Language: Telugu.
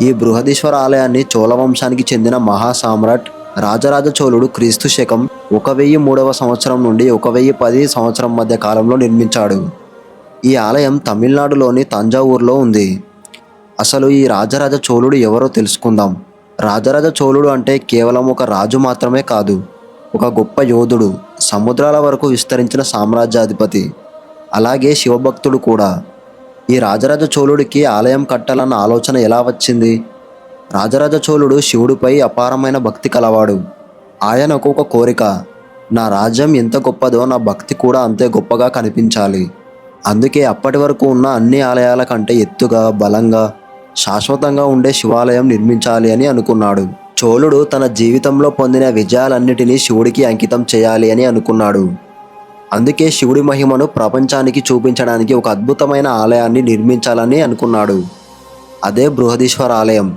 ఈ బృహదీశ్వర ఆలయాన్ని చోళ వంశానికి చెందిన మహాసామ్రాట్ రాజరాజ చోళుడు క్రీస్తు శకం 1003 సంవత్సరం నుండి 1010 సంవత్సరం మధ్య కాలంలో నిర్మించాడు. ఈ ఆలయం తమిళనాడులోని తంజావూరులో ఉంది. అసలు ఈ రాజరాజ చోళుడు ఎవరో తెలుసుకుందాం. రాజరాజ చోళుడు అంటే కేవలం ఒక రాజు మాత్రమే కాదు, ఒక గొప్ప యోధుడు, సముద్రాల వరకు విస్తరించిన సామ్రాజ్యాధిపతి, అలాగే శివభక్తుడు కూడా. ఈ రాజరాజ చోళుడికి ఆలయం కట్టాలన్న ఆలోచన ఎలా వచ్చింది? రాజరాజ చోళుడు శివుడిపై అపారమైన భక్తి కలవాడు. ఆయనకు ఒక కోరిక, నా రాజ్యం ఎంత గొప్పదో నా భక్తి కూడా అంతే గొప్పగా కనిపించాలి. అందుకే అప్పటి వరకు ఉన్న అన్ని ఆలయాల కంటే ఎత్తుగా, బలంగా, శాశ్వతంగా ఉండే శివాలయం నిర్మించాలి అని అనుకున్నాడు. చోళుడు తన జీవితంలో పొందిన విజయాలన్నిటినీ శివుడికి అంకితం చేయాలి అని అనుకున్నాడు. అందుకే శివుడి మహిమను ప్రపంచానికి చూపించడానికి ఒక అద్భుతమైన ఆలయాన్ని నిర్మించాలని అనుకున్నాడు. అదే బృహదీశ్వర ఆలయం.